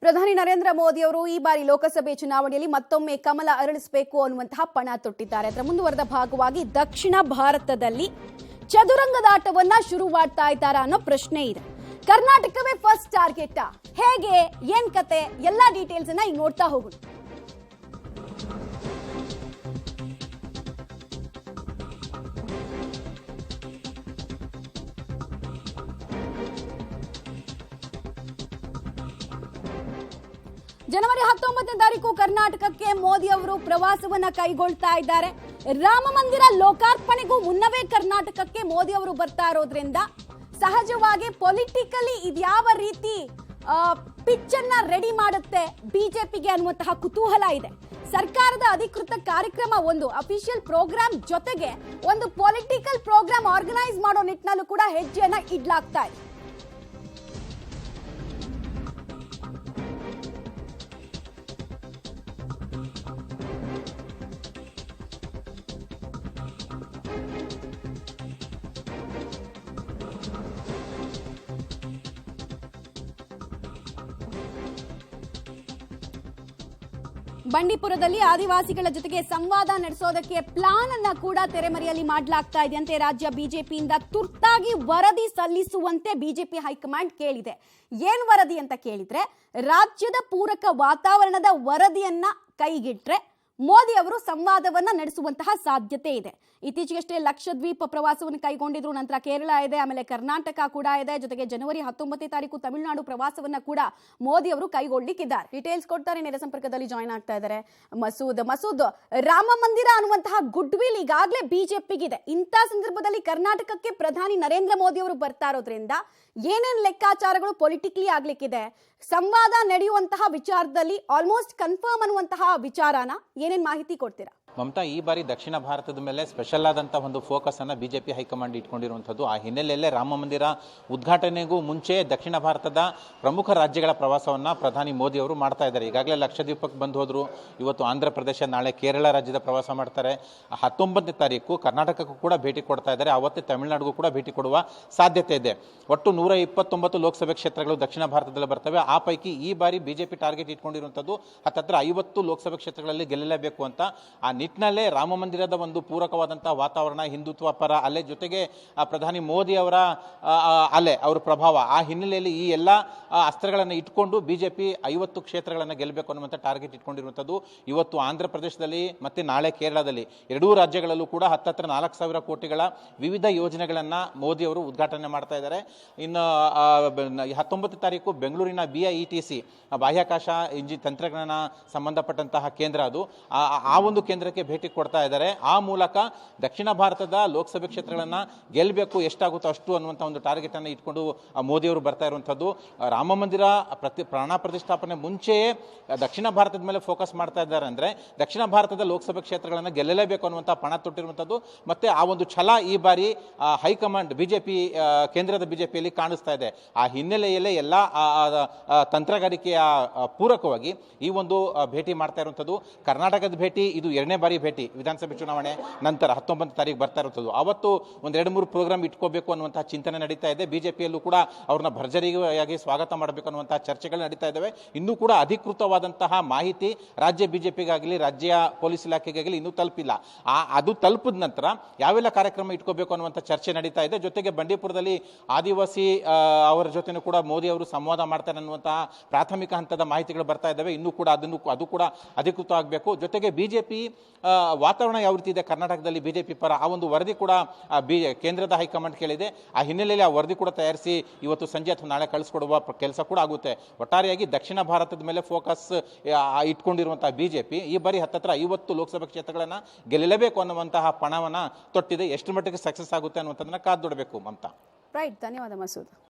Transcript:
ಪ್ರಧಾನಿ ನರೇಂದ್ರ ಮೋದಿ ಅವರು ಈ ಬಾರಿ ಲೋಕಸಭೆ ಚುನಾವಣೆಯಲ್ಲಿ ಮತ್ತೊಮ್ಮೆ ಕಮಲ ಅರಳಿಸಬೇಕು ಅನ್ನುವಂತಹ ಪಣ ತೊಟ್ಟಿದ್ದಾರೆ. ಅದರ ಮುಂದುವರೆದ ಭಾಗವಾಗಿ ದಕ್ಷಿಣ ಭಾರತದಲ್ಲಿ ಚದುರಂಗದಾಟವನ್ನ ಶುರು ಮಾಡ್ತಾ ಇದ್ದಾರಾ ಅನ್ನೋ ಪ್ರಶ್ನೆ ಇದೆ. ಕರ್ನಾಟಕವೇ ಫಸ್ಟ್ ಟಾರ್ಗೆಟ್, ಹೇಗೆ ಏನ್ ಕತೆ, ಎಲ್ಲಾ ಡೀಟೇಲ್ಸ್ ಅನ್ನ ಈಗ ನೋಡ್ತಾ ಹೋಗೋಣ. ಜನವರಿ 19ನೇ ತಾರೀಕು ಕರ್ನಾಟಕಕ್ಕೆ ಮೋದಿ ಅವರು ಪ್ರವಾಸವನ್ನ ಕೈಗೊಳ್ತಾ ಇದ್ದಾರೆ. ರಾಮ ಮಂದಿರ ಲೋಕಾರ್ಪಣೆಗೂ ಮುನ್ನವೇ ಕರ್ನಾಟಕಕ್ಕೆ ಮೋದಿ ಅವರು ಬರ್ತಾ ಇರೋದ್ರಿಂದ ಸಹಜವಾಗಿ ಪೊಲಿಟಿಕಲಿ ಇದ್ಯಾವ ರೀತಿ ಪಿಚ್ ಅನ್ನ ರೆಡಿ ಮಾಡುತ್ತೆ ಬಿಜೆಪಿಗೆ ಅನ್ನುವಂತಹ ಕುತೂಹಲ ಇದೆ. ಸರ್ಕಾರದ ಅಧಿಕೃತ ಕಾರ್ಯಕ್ರಮ, ಒಂದು ಅಫಿಷಿಯಲ್ ಪ್ರೋಗ್ರಾಮ್ ಜೊತೆಗೆ ಒಂದು ಪೊಲಿಟಿಕಲ್ ಪ್ರೋಗ್ರಾಮ್ ಆರ್ಗನೈಸ್ ಮಾಡೋ ನಿಟ್ಟಿನಲ್ಲೂ ಕೂಡ ಹೆಜ್ಜೆಯನ್ನ ಇಡ್ಲಾಗ್ತಾ ಇದೆ. ಬಂಡೀಪುರದಲ್ಲಿ ಆದಿವಾಸಿಗಳ ಜೊತೆಗೆ ಸಂವಾದ ನಡೆಸೋದಕ್ಕೆ ಪ್ಲಾನ್ ಅನ್ನ ಕೂಡ ತೆರೆಮರೆಯಲ್ಲಿ ಮಾಡಲಾಗ್ತಾ ಇದೆಯಂತೆ. ರಾಜ್ಯ ಬಿಜೆಪಿಯಿಂದ ತುರ್ತಾಗಿ ವರದಿ ಸಲ್ಲಿಸುವಂತೆ ಬಿಜೆಪಿ ಹೈಕಮಾಂಡ್ ಕೇಳಿದೆ. ಏನ್ ವರದಿ ಅಂತ ಕೇಳಿದ್ರೆ, ರಾಜ್ಯದ ಪೂರಕ ವಾತಾವರಣದ ವರದಿಯನ್ನ ಕೈಗಿಟ್ರೆ ಮೋದಿ ಅವರು ಸಂವಾದವನ್ನ ನಡೆಸುವಂತಹ ಸಾಧ್ಯತೆ ಇದೆ. ಇತ್ತೀಚೆಗಷ್ಟೇ ಲಕ್ಷದ್ವೀಪ ಪ್ರವಾಸವನ್ನು ಕೈಗೊಂಡಿದ್ರು. ನಂತರ ಕೇರಳ ಇದೆ, ಆಮೇಲೆ ಕರ್ನಾಟಕ ಕೂಡ ಇದೆ. ಜೊತೆಗೆ ಜನವರಿ 19ನೇ ತಾರೀಕು ತಮಿಳುನಾಡು ಪ್ರವಾಸವನ್ನ ಕೂಡ ಮೋದಿ ಅವರು ಕೈಗೊಳ್ಳಿಕ್ಕಿದ್ದಾರೆ. ಡೀಟೇಲ್ಸ್ ಕೊಡ್ತಾರೆ, ನೇರ ಸಂಪರ್ಕದಲ್ಲಿ ಜಾಯ್ನ್ ಆಗ್ತಾ ಇದ್ದಾರೆ ಮಸೂದ್. ರಾಮ ಮಂದಿರ ಅನ್ನುವಂತಹ ಗುಡ್ ವಿಲ್ ಈಗಾಗಲೇ ಬಿಜೆಪಿಗಿದೆ. ಇಂಥ ಸಂದರ್ಭದಲ್ಲಿ ಕರ್ನಾಟಕಕ್ಕೆ ಪ್ರಧಾನಿ ನರೇಂದ್ರ ಮೋದಿ ಅವರು ಬರ್ತಾ ಇರೋದ್ರಿಂದ ಏನೇನ್ ಲೆಕ್ಕಾಚಾರಗಳು ಪೊಲಿಟಿಕಲಿ ಆಗ್ಲಿಕ್ಕಿದೆ, ಸಂವಾದ ನಡೆಯುವಂತಹ ವಿಚಾರದಲ್ಲಿ ಆಲ್ಮೋಸ್ಟ್ ಕನ್ಫರ್ಮ್ ಅನ್ನುವಂತಹ ವಿಚಾರನ ಏನೇನ್ ಮಾಹಿತಿ ಕೊಡ್ತೀರಾ? ಮಮತಾ, ಈ ಬಾರಿ ದಕ್ಷಿಣ ಭಾರತದ ಮೇಲೆ ಸ್ಪೆಷಲ್ ಆದಂತಹ ಒಂದು ಫೋಕಸ್ ಅನ್ನು ಬಿಜೆಪಿ ಹೈಕಮಾಂಡ್ ಇಟ್ಕೊಂಡಿರುವಂಥದ್ದು. ಆ ಹಿನ್ನೆಲೆಯಲ್ಲೇ ರಾಮ ಮಂದಿರ ಉದ್ಘಾಟನೆಗೂ ಮುಂಚೆ ದಕ್ಷಿಣ ಭಾರತದ ಪ್ರಮುಖ ರಾಜ್ಯಗಳ ಪ್ರವಾಸವನ್ನು ಪ್ರಧಾನಿ ಮೋದಿ ಅವರು ಮಾಡ್ತಾ ಇದ್ದಾರೆ. ಈಗಾಗಲೇ ಲಕ್ಷದ್ವೀಪಕ್ಕೆ ಬಂದು ಹೋದ್ರು. ಇವತ್ತು ಆಂಧ್ರ ಪ್ರದೇಶ, ನಾಳೆ ಕೇರಳ ರಾಜ್ಯದ ಪ್ರವಾಸ ಮಾಡ್ತಾರೆ. 19ನೇ ತಾರೀಕು ಕರ್ನಾಟಕಕ್ಕೂ ಕೂಡ ಭೇಟಿ ಕೊಡ್ತಾ ಇದ್ದಾರೆ. ಅವತ್ತೇ ತಮಿಳುನಾಡಿಗೂ ಕೂಡ ಭೇಟಿ ಕೊಡುವ ಸಾಧ್ಯತೆ ಇದೆ. ಒಟ್ಟು 129 ಲೋಕಸಭೆ ಕ್ಷೇತ್ರಗಳು ದಕ್ಷಿಣ ಭಾರತದಲ್ಲಿ ಬರ್ತವೆ. ಆ ಪೈಕಿ ಈ ಬಾರಿ ಬಿಜೆಪಿ ಟಾರ್ಗೆಟ್ ಇಟ್ಕೊಂಡಿರುವಂಥದ್ದು ಹತ್ತಿರ 50 ಲೋಕಸಭೆ ಕ್ಷೇತ್ರಗಳಲ್ಲಿ ಗೆಲ್ಲಲೇಬೇಕು ಅಂತ. ಆ ನಿಟ್ಟಿನಲ್ಲೇ ರಾಮ ಮಂದಿರದ ಒಂದು ಪೂರಕವಾದಂತಹ ವಾತಾವರಣ, ಹಿಂದುತ್ವ ಪರ ಅಲೆ, ಜೊತೆಗೆ ಪ್ರಧಾನಿ ಮೋದಿ ಅವರ ಅಲೆ, ಅವರ ಪ್ರಭಾವ, ಆ ಹಿನ್ನೆಲೆಯಲ್ಲಿ ಈ ಎಲ್ಲ ಅಸ್ತ್ರಗಳನ್ನು ಇಟ್ಕೊಂಡು ಬಿಜೆಪಿ 50 ಕ್ಷೇತ್ರಗಳನ್ನು ಗೆಲ್ಲಬೇಕು ಅನ್ನುವಂಥ ಟಾರ್ಗೆಟ್ ಇಟ್ಕೊಂಡಿರುವಂಥದ್ದು. ಇವತ್ತು ಆಂಧ್ರ ಪ್ರದೇಶದಲ್ಲಿ ಮತ್ತೆ ನಾಳೆ ಕೇರಳದಲ್ಲಿ ಎರಡೂ ರಾಜ್ಯಗಳಲ್ಲೂ ಕೂಡ ಹತ್ತಿರ 4,000 ಕೋಟಿಗಳ ವಿವಿಧ ಯೋಜನೆಗಳನ್ನು ಮೋದಿ ಅವರು ಉದ್ಘಾಟನೆ ಮಾಡ್ತಾ ಇದ್ದಾರೆ. ಇನ್ನು 19ನೇ ತಾರೀಕು ಬೆಂಗಳೂರಿನ BIETC ಬಾಹ್ಯಾಕಾಶ ತಂತ್ರಜ್ಞಾನ ಸಂಬಂಧಪಟ್ಟಂತಹ ಕೇಂದ್ರ, ಅದು ಆ ಒಂದು ಕೇಂದ್ರಕ್ಕೆ ಭೇಟಿ ಕೊಡ್ತಾ ಇದ್ದಾರೆ. ಆ ಮೂಲಕ ದಕ್ಷಿಣ ಭಾರತದ ಲೋಕಸಭೆ ಕ್ಷೇತ್ರಗಳನ್ನು ಗೆಲ್ಲಬೇಕು, ಎಷ್ಟಾಗುತ್ತೋ ಅಷ್ಟು ಅನ್ನುವಂಥ ಒಂದು ಟಾರ್ಗೆಟ್ ಅನ್ನು ಇಟ್ಕೊಂಡು ಮೋದಿ ಅವರು ಬರ್ತಾ ಇರುವಂಥದ್ದು. ರಾಮ ಮಂದಿರ ಪ್ರಾಣ ಪ್ರತಿಷ್ಠಾಪನೆ ಮುಂಚೆಯೇ ದಕ್ಷಿಣ ಭಾರತದ ಮೇಲೆ ಫೋಕಸ್ ಮಾಡ್ತಾ ಇದ್ದಾರೆ. ಅಂದರೆ ದಕ್ಷಿಣ ಭಾರತದ ಲೋಕಸಭೆ ಕ್ಷೇತ್ರಗಳನ್ನು ಗೆಲ್ಲಲೇಬೇಕು ಅನ್ನುವಂಥ ಪಣ ತೊಟ್ಟಿರುವಂಥದ್ದು. ಮತ್ತೆ ಆ ಒಂದು ಛಲ ಈ ಬಾರಿ ಹೈಕಮಾಂಡ್ ಬಿಜೆಪಿ, ಕೇಂದ್ರದ ಬಿಜೆಪಿಯಲ್ಲಿ ಕಾಣಿಸ್ತಾ ಇದೆ. ಆ ಹಿನ್ನೆಲೆಯಲ್ಲೇ ಎಲ್ಲ ತಂತ್ರಗಾರಿಕೆಯ ಪೂರಕವಾಗಿ ಈ ಒಂದು ಭೇಟಿ ಮಾಡ್ತಾ ಇರುವಂಥದ್ದು. ಕರ್ನಾಟಕದ ಭೇಟಿ ಇದು 2ನೇ ಬಾರಿ ಭೇಟಿ. ವಿಧಾನಸಭೆ ಚುನಾವಣೆ ನಂತರ 19ನೇ ತಾರೀಕು ಬರ್ತಾ ಇರುವಂಥದ್ದು. ಅವತ್ತು ಒಂದು 2-3 ಪ್ರೋಗ್ರಾಮ್ ಇಟ್ಕೋಬೇಕು ಅನ್ನುವಂಥ ಚಿಂತನೆ ನಡೀತಾ ಇದೆ. ಬಿಜೆಪಿಯಲ್ಲೂ ಕೂಡ ಅವ್ರನ್ನ ಭರ್ಜರಿಯಾಗಿ ಸ್ವಾಗತ ಮಾಡಬೇಕು ಅನ್ನುವಂಥ ಚರ್ಚೆಗಳು ನಡೀತಾ ಇದ್ದಾವೆ. ಇನ್ನೂ ಕೂಡ ಅಧಿಕೃತವಾದಂತಹ ಮಾಹಿತಿ ರಾಜ್ಯ ಬಿಜೆಪಿಗಾಗಲಿ ರಾಜ್ಯ ಪೊಲೀಸ್ ಇಲಾಖೆಗಾಗಲಿ ಇನ್ನೂ ತಲುಪಿಲ್ಲ. ಅದು ತಲುಪಿದ ನಂತರ ಯಾವೆಲ್ಲ ಕಾರ್ಯಕ್ರಮ ಇಟ್ಕೋಬೇಕು ಅನ್ನುವಂಥ ಚರ್ಚೆ ನಡೀತಾ ಇದೆ. ಜೊತೆಗೆ ಬಂಡೀಪುರದಲ್ಲಿ ಆದಿವಾಸಿ ಅವರ ಜೊತೆನೂ ಕೂಡ ಮೋದಿ ಅವರು ಸಂವಾದ ಮಾಡ್ತಾರೆ ಅನ್ನುವಂತಹ ಪ್ರಾಥಮಿಕ ಹಂತದ ಮಾಹಿತಿಗಳು ಬರ್ತಾ ಇದ್ದಾವೆ. ಇನ್ನೂ ಕೂಡ ಅದು ಕೂಡ ಅಧಿಕೃತ ಆಗಬೇಕು. ಜೊತೆಗೆ ಬಿಜೆಪಿ ವಾತಾವರಣ ಯಾವ ರೀತಿ ಇದೆ ಕರ್ನಾಟಕದಲ್ಲಿ ಬಿಜೆಪಿ ಪರ, ಆ ಒಂದು ವರದಿ ಕೂಡ ಕೇಂದ್ರದ ಹೈಕಮಾಂಡ್ ಕೇಳಿದೆ. ಆ ಹಿನ್ನೆಲೆಯಲ್ಲಿ ಆ ವರದಿ ಕೂಡ ತಯಾರಿಸಿ ಇವತ್ತು ಸಂಜೆ ಅಥವಾ ನಾಳೆ ಕಳಿಸ್ಕೊಡುವ ಕೆಲಸ ಕೂಡ ಆಗುತ್ತೆ. ಒಟ್ಟಾರೆಯಾಗಿ ದಕ್ಷಿಣ ಭಾರತದ ಮೇಲೆ ಫೋಕಸ್ ಇಟ್ಕೊಂಡಿರುವಂತಹ ಬಿಜೆಪಿ ಈ ಬಾರಿ ಹತ್ತಿರ 50 ಲೋಕಸಭಾ ಕ್ಷೇತ್ರಗಳನ್ನು ಗೆಲ್ಲಲೇಬೇಕು ಅನ್ನುವಂತಹ ಪಣವನ್ನು ತೊಟ್ಟಿದೆ. ಎಷ್ಟು ಮಟ್ಟಿಗೆ ಸಕ್ಸಸ್ ಆಗುತ್ತೆ ಅನ್ನುವಂಥದ್ದನ್ನ ಕಾದು ನೋಡಬೇಕು. ಮಮತಾ. ರೈಟ್, ಧನ್ಯವಾದ ಮಸೂದ್.